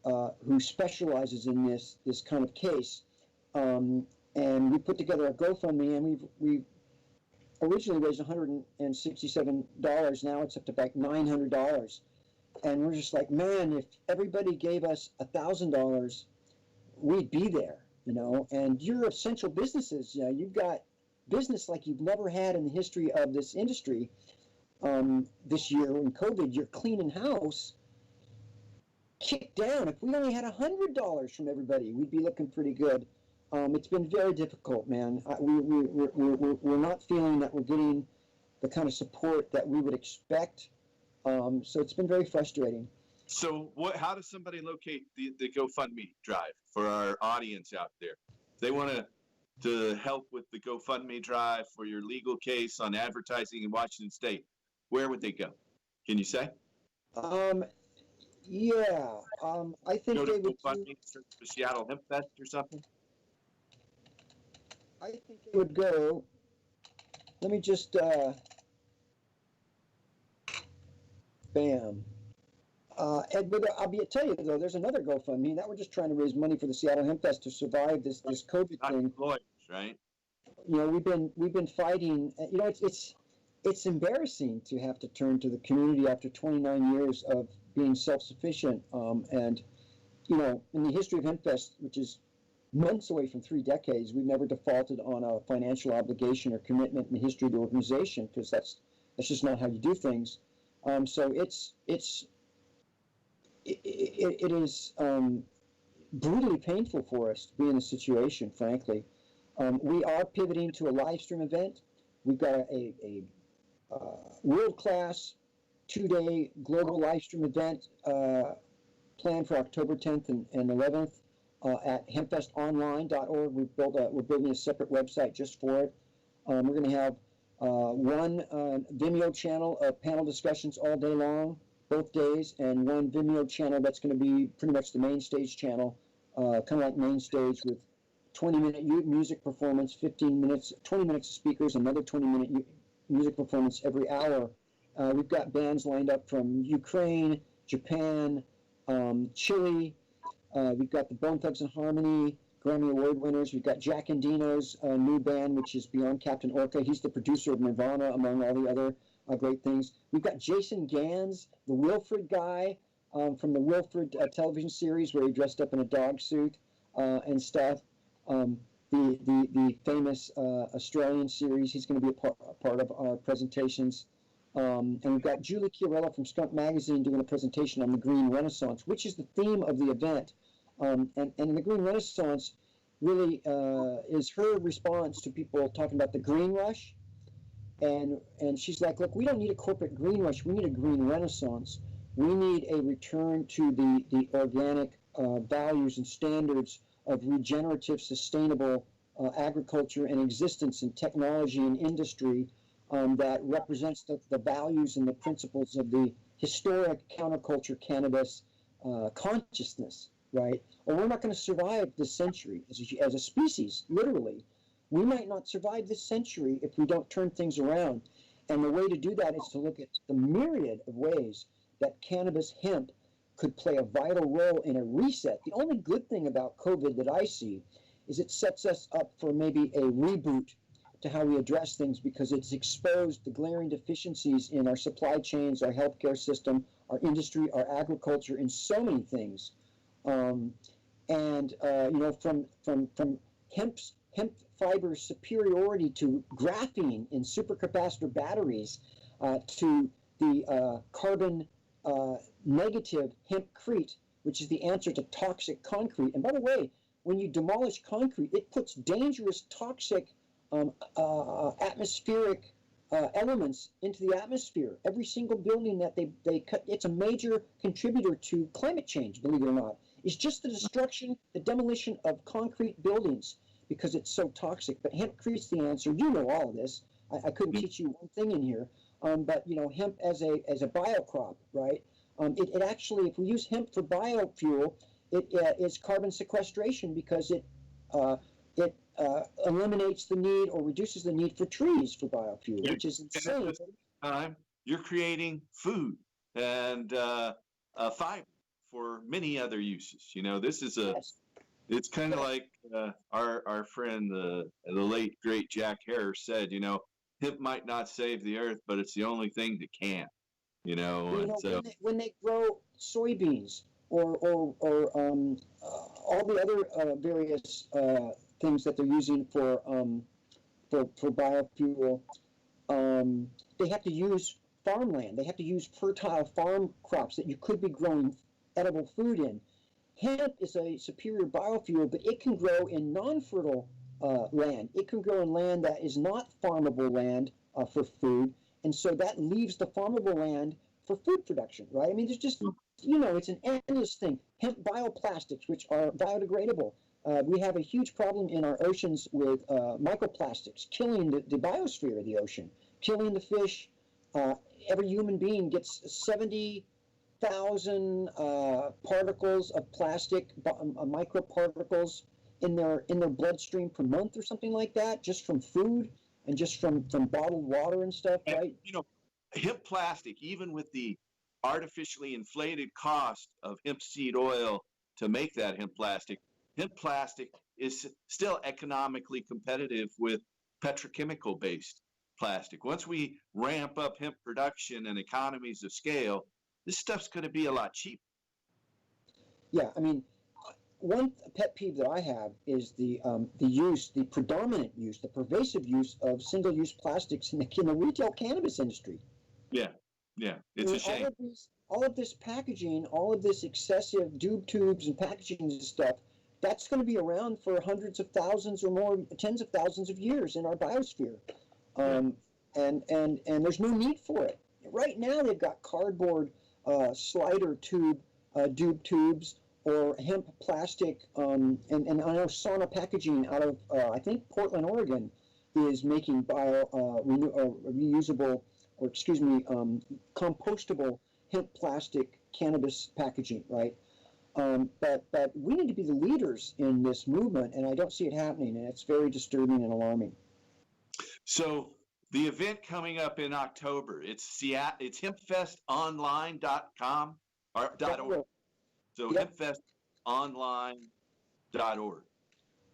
Speaker 4: who specializes in this kind of case. And we put together a GoFundMe, and we've originally raised $167. Now it's up to about $900. And we're just like, man, if everybody gave us $1,000, we'd be there, you know. And you're essential businesses. You know, you've got business like you've never had in the history of this industry. This year in COVID, you're cleaning house, kicked down. If we only had $100 from everybody, we'd be looking pretty good. It's been very difficult, man. We're not feeling that we're getting the kind of support that we would expect. So it's been very frustrating.
Speaker 5: So how does somebody locate the GoFundMe drive for our audience out there? If they want to help with the GoFundMe drive for your legal case on advertising in Washington State, where would they go? Can you say?
Speaker 4: Yeah. I think they would
Speaker 5: search for Seattle Hemp Fest or something.
Speaker 4: I think they would go. Let me just bam. But I'll tell you though, there's another GoFundMe that we're just trying to raise money for the Seattle Hemp Fest to survive this COVID thing.
Speaker 5: Lawyers, right?
Speaker 4: You know, we've been fighting. You know, it's embarrassing to have to turn to the community after 29 years of being self-sufficient. And you know, in the history of Hemp Fest, which is months away from 3 decades, we've never defaulted on a financial obligation or commitment in the history of the organization, because that's just not how you do things. So it is brutally painful for us to be in this situation, frankly. We are pivoting to a live stream event. We've got a world-class 2-day global live stream event planned for October 10th and 11th at hempfestonline.org. We're building a separate website just for it. We're going to have one Vimeo channel of panel discussions all day long, both days, and one Vimeo channel that's going to be pretty much the main stage channel, kind of like main stage, with 20-minute music performance, 20 minutes of speakers, another 20-minute music performance every hour. We've got bands lined up from Ukraine, Japan, Chile. We've got the Bone Thugs and Harmony Grammy Award winners. We've got Jack Endino's new band, which is Beyond Captain Orca. He's the producer of Nirvana, among all the other great things. We've got Jason Gans, the Wilfred guy from the Wilfred television series, where he dressed up in a dog suit and stuff. The famous Australian series. He's going to be a part of our presentations. And we've got Julie Chiarella from Skunk Magazine doing a presentation on the Green Renaissance, which is the theme of the event. And the Green Renaissance really is her response to people talking about the green rush. And she's like, look, we don't need a corporate green rush. We need a green renaissance. We need a return to the organic values and standards of regenerative, sustainable agriculture and existence and technology and industry that represents the values and the principles of the historic counterculture cannabis consciousness, right? Or we're not going to survive this century as a species, literally. We might not survive this century if we don't turn things around. And the way to do that is to look at the myriad of ways that cannabis hemp could play a vital role in a reset. The only good thing about COVID that I see is it sets us up for maybe a reboot to how we address things, because it's exposed the glaring deficiencies in our supply chains, our healthcare system, our industry, our agriculture, in so many things. From hemp fiber's superiority to graphene in supercapacitor batteries, to the carbon negative hempcrete, which is the answer to toxic concrete. And by the way, when you demolish concrete, it puts dangerous, toxic atmospheric elements into the atmosphere. Every single building that they cut, it's a major contributor to climate change, believe it or not. It's just the destruction, the demolition of concrete buildings, because it's so toxic. But hempcrete's the answer. You know all of this. I couldn't teach you one thing in here. But hemp as a biocrop, right? It actually, if we use hemp for biofuel, it is carbon sequestration, because it eliminates the need or reduces the need for trees for biofuel, which is insane.
Speaker 5: And at the same time, you're creating food and fiber for many other uses. This is it's kind of like our friend, the late great Jack Harris said, hemp might not save the earth, but it's the only thing that can.
Speaker 4: When they grow soybeans or all the other various things that they're using for biofuel, they have to use farmland. They have to use fertile farm crops that you could be growing edible food in. Hemp is a superior biofuel, but it can grow in non-fertile land. It can grow in land that is not farmable land for food, and so that leaves the farmable land for food production, right? I mean, there's just, it's an endless thing. Hemp bioplastics, which are biodegradable. We have a huge problem in our oceans with microplastics, killing the biosphere of the ocean, killing the fish. Every human being gets 70,000 particles of plastic, microparticles in their bloodstream per month or something like that, just from food and just from bottled water and stuff, right?
Speaker 5: Hemp plastic, even with the artificially inflated cost of hemp seed oil to make that hemp plastic is still economically competitive with petrochemical-based plastic. Once we ramp up hemp production and economies of scale, this stuff's going to be a lot cheaper. Yeah,
Speaker 4: I mean, one pet peeve that I have is the predominant use, the pervasive use of single-use plastics in the retail cannabis industry.
Speaker 5: Yeah, it's a shame.
Speaker 4: All of this packaging, all of this excessive doob tubes and packaging and stuff, that's going to be around for hundreds of thousands or more, tens of thousands of years in our biosphere. And there's no need for it. Right now they've got cardboard slider doob tubes or hemp plastic, and I know Sauna Packaging out of, I think, Portland, Oregon, is making reusable, or compostable hemp plastic cannabis packaging, right? But we need to be the leaders in this movement, and I don't see it happening, and it's very disturbing and alarming.
Speaker 5: So the event coming up in October, it's hempfestonline.com or .org. So yep. hempfestonline.org.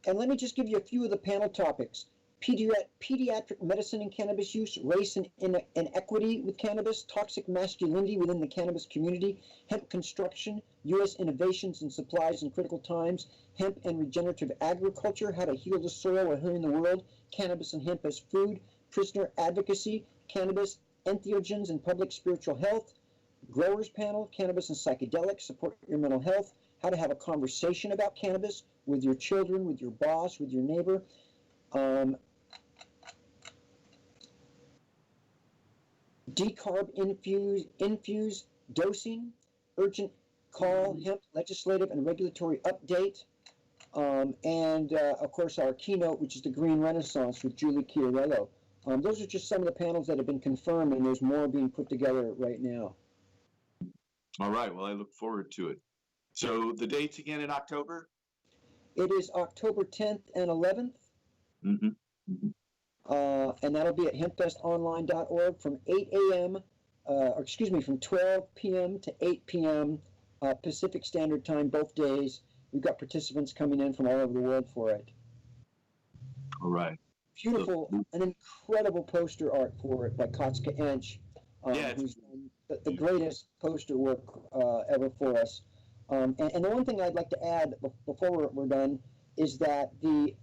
Speaker 4: And let me just give you a few of the panel topics. Pediatric medicine and cannabis use, race and inequity with cannabis, toxic masculinity within the cannabis community, hemp construction, U.S. innovations and supplies in critical times, hemp and regenerative agriculture, how to heal the soil while healing the world, cannabis and hemp as food, prisoner advocacy, cannabis, entheogens and public spiritual health, growers panel, cannabis and psychedelics, support your mental health, how to have a conversation about cannabis with your children, with your boss, with your neighbor. Decarb infuse dosing, urgent call, hemp legislative and regulatory update, and of course our keynote, which is the Green Renaissance with Julie Chiarello. Those are just some of the panels that have been confirmed, and there's more being put together right now.
Speaker 5: All right, well, I look forward to it. So the dates again in October?
Speaker 4: It is October 10th and 11th.
Speaker 5: Mm-hmm. Mm-hmm.
Speaker 4: And that'll be at hempfestonline.org from 8 a.m., from 12 p.m. to 8 p.m. Pacific Standard Time, both days. We've got participants coming in from all over the world for it.
Speaker 5: All right.
Speaker 4: beautiful, an incredible poster art for it by Kotska Ench, who's done the greatest poster work ever for us. And the one thing I'd like to add before we're done is that the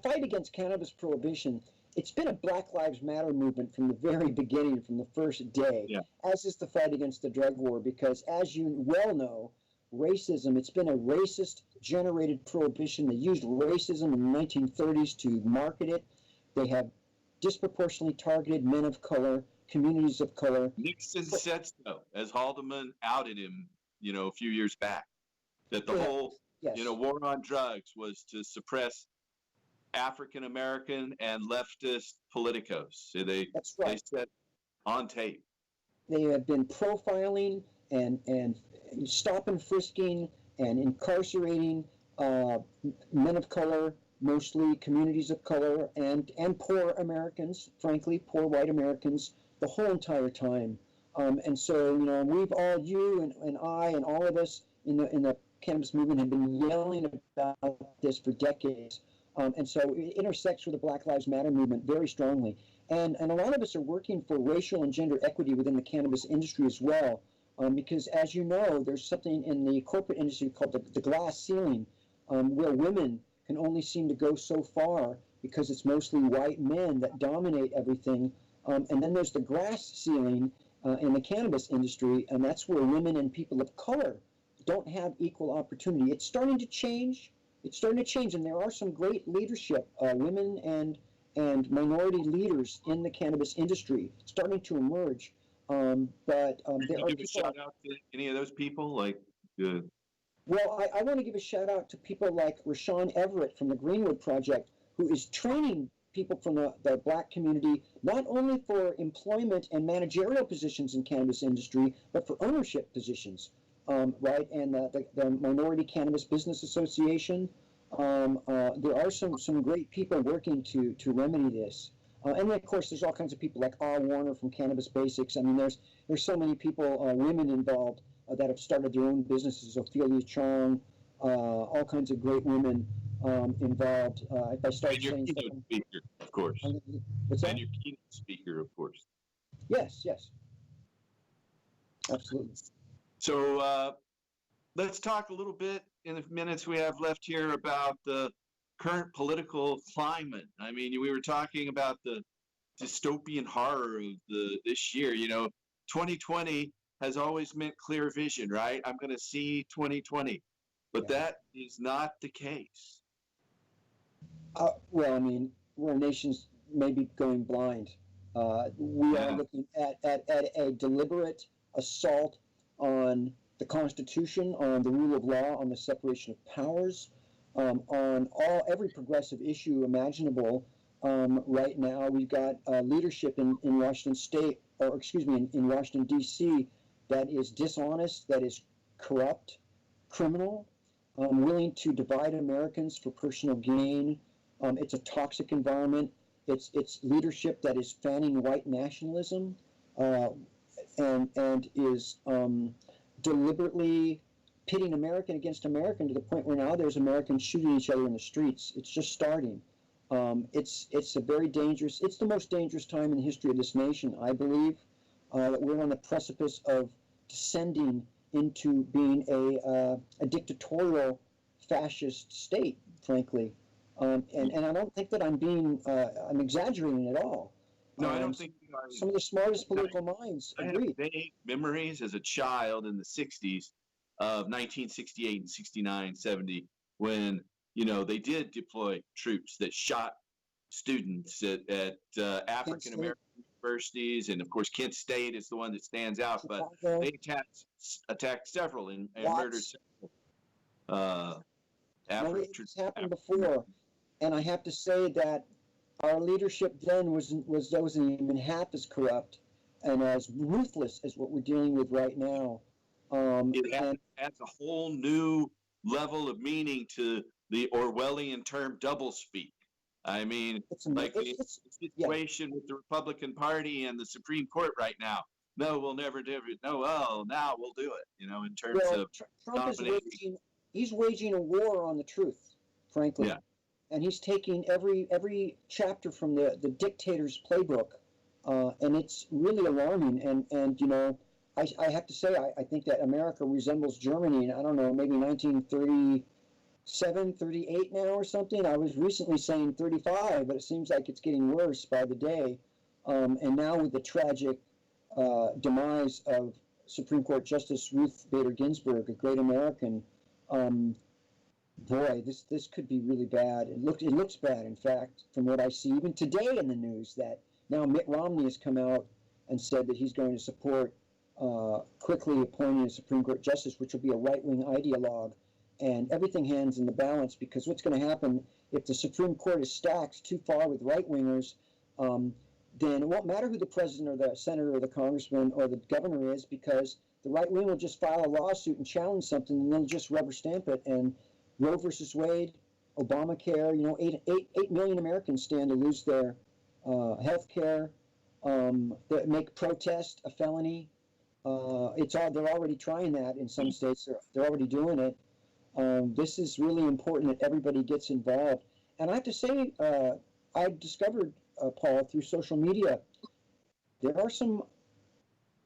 Speaker 4: fight against cannabis prohibition, it's been a Black Lives Matter movement from the very beginning, from the first day, as is the fight against the drug war, because as you well know, racism, it's been a racist-generated prohibition. They used racism in the 1930s to market it. They have disproportionately targeted men of color, communities of color.
Speaker 5: Nixon said so, as Haldeman outed him, a few years back, that the whole, war on drugs was to suppress African American and leftist politicos.
Speaker 4: That's right.
Speaker 5: They said on tape.
Speaker 4: They have been profiling and stop and frisking and incarcerating men of color, mostly communities of color, and poor Americans, frankly, poor white Americans, the whole entire time. And so, we've all, you and I and all of us in the cannabis movement have been yelling about this for decades. And so it intersects with the Black Lives Matter movement very strongly. And a lot of us are working for racial and gender equity within the cannabis industry as well. Because as you know, there's something in the corporate industry called the glass ceiling, where women can only seem to go so far because it's mostly white men that dominate everything. And then there's the glass ceiling in the cannabis industry, and that's where women and people of color don't have equal opportunity. It's starting to change. And there are some great leadership, women and minority leaders in the cannabis industry starting to emerge. But there are
Speaker 5: give a shout out to any of those people,
Speaker 4: Well, I want to give a shout out to people like Rashawn Everett from the Greenwood Project, who is training people from the black community, not only for employment and managerial positions in cannabis industry, but for ownership positions, right? And the Minority Cannabis Business Association. There are some great people working to remedy this. And then, of course, there's all kinds of people like R. Warner from Cannabis Basics. I mean, there's so many people, women involved, that have started their own businesses. Ophelia Chong, all kinds of great women involved. If I start
Speaker 5: and your
Speaker 4: saying
Speaker 5: keynote speaker, of course.
Speaker 4: What's that?
Speaker 5: And your keynote speaker, of course.
Speaker 4: Yes, absolutely.
Speaker 5: So let's talk a little bit in the minutes we have left here about the current political climate. I mean, we were talking about the dystopian horror of this year. 2020 has always meant clear vision, right? I'm going to see 2020, but that is not the case.
Speaker 4: Well, I mean, we're nations maybe going blind. We are looking at a deliberate assault on the Constitution, on the rule of law, on the separation of powers, on every progressive issue imaginable. Right now, we've got leadership in Washington State, or excuse me, in Washington D.C. that is dishonest, that is corrupt, criminal, willing to divide Americans for personal gain. It's a toxic environment. It's leadership that is fanning white nationalism, and is deliberately pitting American against American to the point where now there's Americans shooting each other in the streets. It's just starting. It's a very dangerous. It's the most dangerous time in the history of this nation, I believe. That we're on the precipice of descending into being a dictatorial fascist state, frankly. And I don't think that I'm exaggerating at all.
Speaker 5: No, I don't think you are.
Speaker 4: Some of the smartest political minds agree.
Speaker 5: I have vague memories as a child in the 60s of 1968 and 69, 70, when, they did deploy troops that shot students at African American universities. And of course, Kent State is the one that stands out, but they attacked several and murdered several.
Speaker 4: It's happened before. And I have to say that our leadership then wasn't even half as corrupt and as ruthless as what we're dealing with right now.
Speaker 5: It adds a whole new level of meaning to the Orwellian term doublespeak. I mean, the situation with the Republican Party and the Supreme Court right now. No, we'll never do it. No, well, now we'll do it. In terms of
Speaker 4: Trump is waging a war on the truth, frankly.
Speaker 5: Yeah.
Speaker 4: and he's taking every chapter from the dictator's playbook, and it's really alarming. And you know, I have to say, I think that America resembles Germany. I don't know, maybe 1937, 38 now or something. I was recently saying 35, but it seems like it's getting worse by the day. And now with the tragic demise of Supreme Court Justice Ruth Bader Ginsburg, a great American, boy, this could be really bad. It looks bad, in fact, from what I see even today in the news, that now Mitt Romney has come out and said that he's going to support quickly appointing a Supreme Court justice, which will be a right-wing ideologue, and everything hangs in the balance, because what's going to happen if the Supreme Court is stacked too far with right-wingers, then it won't matter who the president or the senator or the congressman or the governor is, because the right wing will just file a lawsuit and challenge something, and they'll just rubber stamp it. And Roe versus Wade, Obamacare, you know, 8 million Americans stand to lose their health care. That make protest a felony. They're already trying that in some states. They're already doing it. This is really important that everybody gets involved. And I have to say, I've discovered, Paul, through social media, there are some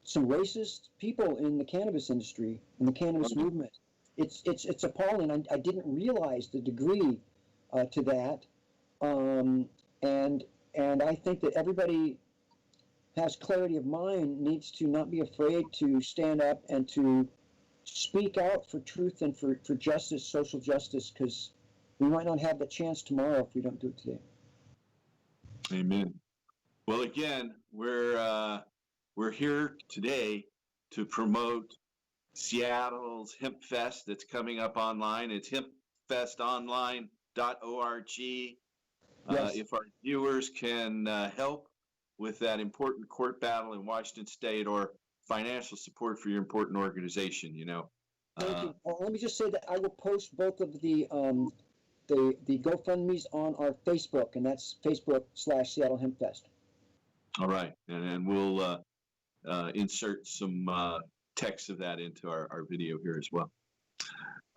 Speaker 4: racist people in the cannabis industry, in the cannabis movement. It's appalling. I didn't realize the degree to that, and I think that everybody has clarity of mind, needs to not be afraid to stand up and to speak out for truth and for justice, social justice, because we might not have the chance tomorrow if we don't do it today.
Speaker 5: Amen. Well, again, we're here today to promote Seattle's Hemp Fest that's coming up online. It's hempfestonline.org.
Speaker 4: Yes.
Speaker 5: If our viewers can help with that important court battle in Washington State, or financial support for your important organization, you know.
Speaker 4: Thank you. Let me just say that I will post both of the GoFundMe's on our Facebook, and that's Facebook/Seattle Hemp Fest.
Speaker 5: All right, and we'll insert some text of that into our video here as well.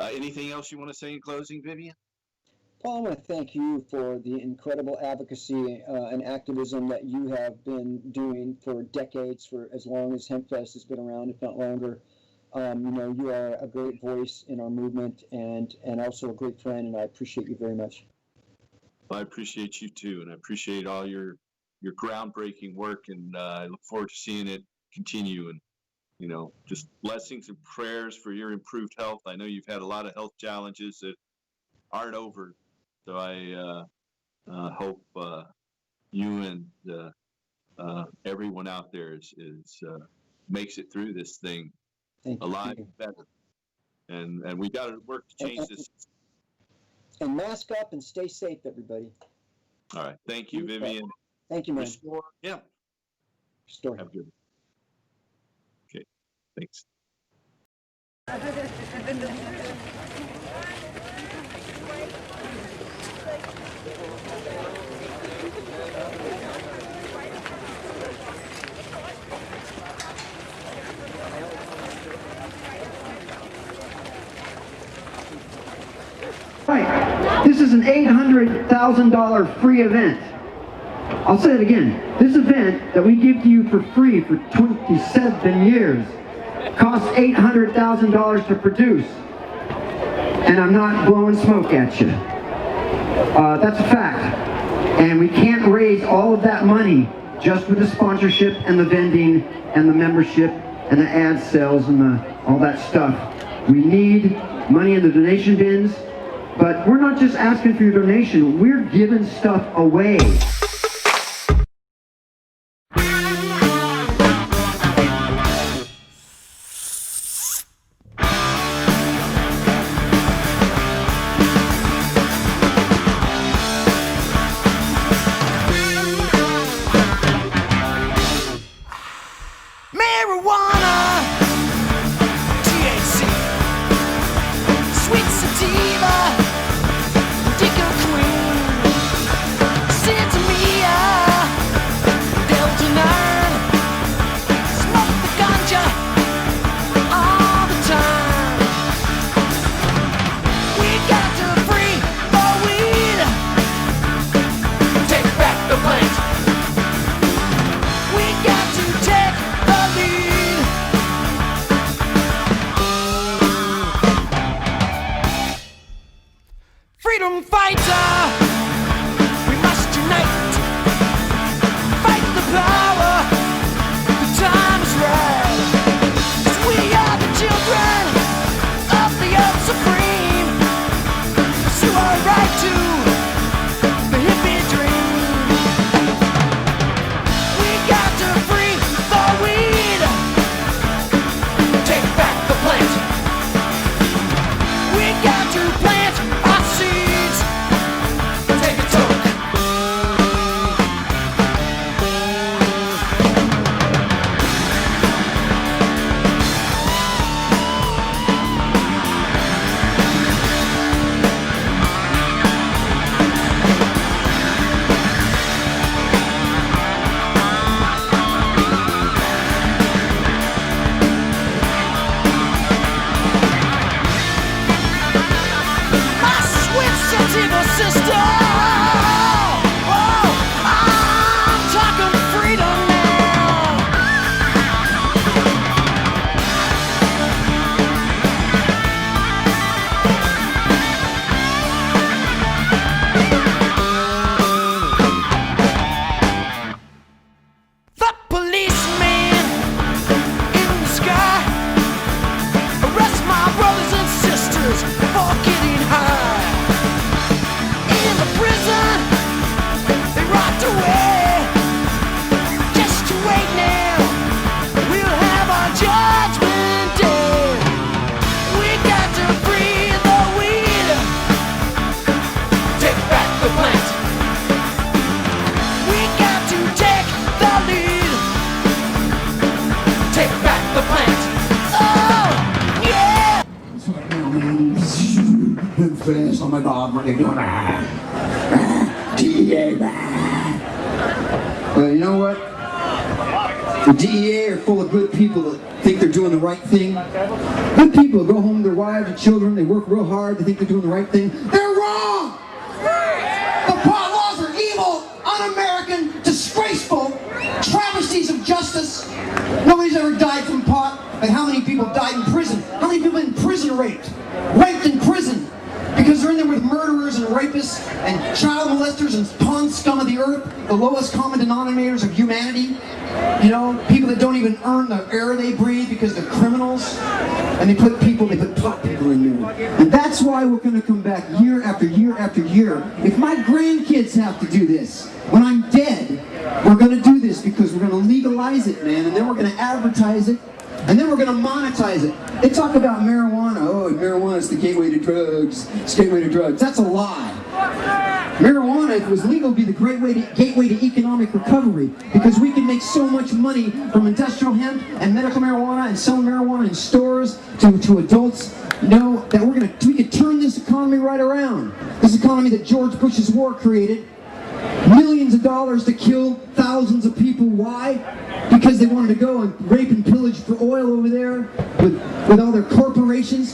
Speaker 5: Anything else you want to say in closing, Vivian?
Speaker 4: Paul, I want to thank you for the incredible advocacy and activism that you have been doing for decades, for as long as HempFest has been around, if not longer. You know, you are a great voice in our movement, and also a great friend, and I appreciate you very much.
Speaker 5: Well, I appreciate you too, and I appreciate all your groundbreaking work, and I look forward to seeing it continue. And you know, just blessings and prayers for your improved health. I know you've had a lot of health challenges that aren't over, so I hope you and everyone out there is makes it through this thing alive and better. And we got to work to change this.
Speaker 4: And mask up and stay safe, everybody.
Speaker 5: All right. Thank you, Vivian.
Speaker 4: Thank you, man.
Speaker 5: Restore Hemp.
Speaker 4: Restore
Speaker 5: Have a good one. Okay. Thanks.
Speaker 6: Right. This is an $800,000 free event. I'll say it again. This event that we give to you for free for 27 years costs $800,000 to produce. And I'm not blowing smoke at you. That's a fact. And we can't raise all of that money just with the sponsorship and the vending and the membership and the ad sales and all that stuff. We need money in the donation bins. But we're not just asking for your donation, we're giving stuff away.
Speaker 7: Sweet sativa, Dick Queen, sent to me. face. Oh my God, what are you doing? DEA. Well, you know what? The DEA are full of good people that think they're doing the right thing. Good people go home to their wives and children, they work real hard, they think they're doing the right thing. They're wrong! The pot laws are evil, un-American, disgraceful, travesties of justice. Nobody's ever died from pot. Like how many people died in prison? How many people in prison raped in prison? Because they're in there with murderers and rapists and child molesters and pond scum of the earth, the lowest common denominators of humanity. You know, people that don't even earn the air they breathe because they're criminals. And they put pot people in there. And that's why we're going to come back year after year after year. If my grandkids have to do this, when I'm dead, we're going to do this because we're going to legalize it, man. And then we're going to advertise it. And then we're going to monetize it. They talk about marijuana. Oh, marijuana is the gateway to drugs. It's the gateway to drugs. That's a lie. Marijuana, if it was legal, would be the gateway to economic recovery, because we can make so much money from industrial hemp and medical marijuana and selling marijuana in stores to adults. You know that we could turn this economy right around. This economy that George Bush's war created. Millions of dollars to kill thousands of people. Why? Because they wanted to go and rape and pillage for oil over there with all their corporations.